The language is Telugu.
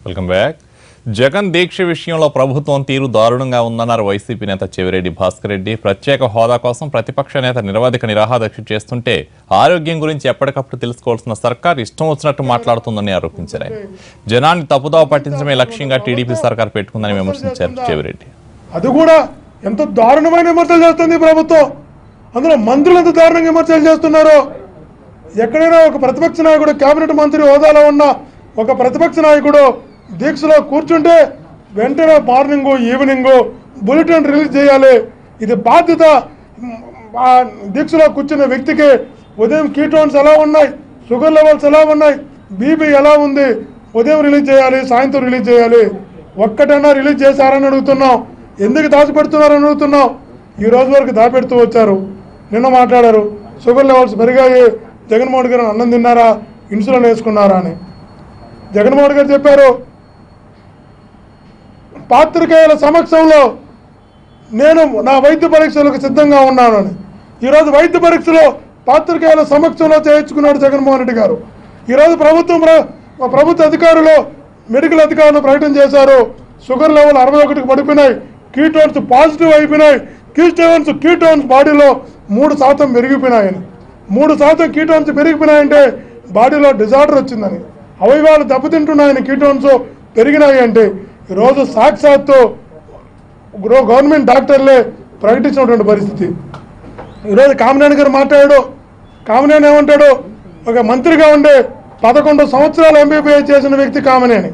Welcome back. జగన్ దీక్ష విషయంలో ప్రభుత్వం తీరు దారుణంగా ఉందన్నారు వైసీపీ నేత చెవిరెడ్డి భాస్కర్ రెడ్డి. ప్రత్యేక హోదా కోసం ప్రతిపక్ష నేత నిరవధిక నిరాహారదీక్ష చేస్తుంటే ఆరోగ్యం గురించి ఎప్పటికప్పుడు తెలుసుకోవాల్సిన సర్కార్ ఇష్టం వచ్చినట్టు మాట్లాడుతుందని ఆరోపించారు. జనాన్ని తప్పుదోవ పట్టించడమే లక్ష్యంగా టీడీపీ సర్కార్ పెట్టుకుందని విమర్శించారు చెవిరెడ్డి. అది కూడా ఎంత దారుణమైన విమర్శలు చేస్తుంది ప్రభుత్వం. అందులో మంత్రులు ఎంత దారుణంగా విమర్శలు చేస్తున్నారో. ఎక్కడైనా ఒక ప్రతిపక్ష నాయకుడు, కేబినెట్ మంత్రి హోదాలో ఉన్న ఒక ప్రతిపక్ష నాయకుడు దీక్షలో కూర్చుంటే వెంటనే మార్నింగు ఈవినింగు బులెటిన్ రిలీజ్ చేయాలి. ఇది బాధ్యత. ఆ దీక్షలో కూర్చున్న వ్యక్తికి ఉదయం కీటోన్స్ ఎలా ఉన్నాయి, షుగర్ లెవెల్స్ ఎలా ఉన్నాయి, బీపీ ఎలా ఉంది, ఉదయం రిలీజ్ చేయాలి, సాయంత్రం రిలీజ్ చేయాలి. ఒక్కటైనా రిలీజ్ చేశారని అడుగుతున్నాం. ఎందుకు దాచిపెడుతున్నారని అడుగుతున్నాం. ఈ రోజు వరకు దాచిపెడుతూ వచ్చారు. నిన్న మాట్లాడారు షుగర్ లెవెల్స్ పెరిగాయి, జగన్మోహన్ గారు అన్నం తిన్నారా, ఇన్సులిన్ వేసుకున్నారా అని. జగన్మోహన్ గారు చెప్పారు పాత్రికేయుల సమక్షంలో నేను నా వైద్య పరీక్షలకు సిద్ధంగా ఉన్నాను అని. ఈరోజు వైద్య పరీక్షలో పాత్రికేయుల సమక్షంలో చేయించుకున్నాడు జగన్మోహన్ రెడ్డి గారు. ఈరోజు ప్రభుత్వ అధికారులు, మెడికల్ అధికారులు ప్రకటన చేశారు షుగర్ లెవెల్ 61కి పడిపోయినాయి, కీటోన్స్ పాజిటివ్ అయిపోయినాయి, కీటోన్స్ బాడీలో 3% పెరిగిపోయినాయని. 3% కీటోన్స్ పెరిగిపోయినాయంటే బాడీలో డిజార్డర్ వచ్చిందని, అవయవాలు దెబ్బతింటున్నాయని, కీటోన్స్ పెరిగినాయి అంటే ఈరోజు సాక్షాత్తు గవర్నమెంట్ డాక్టర్లే ప్రకటించినటువంటి పరిస్థితి. ఈరోజు కామినేని గారు మాట్లాడాడు. కామినేని ఏమంటాడు, ఒక మంత్రిగా ఉండే 11 సంవత్సరాలు ఎంబీబీఎస్ చేసిన వ్యక్తి కామినేని.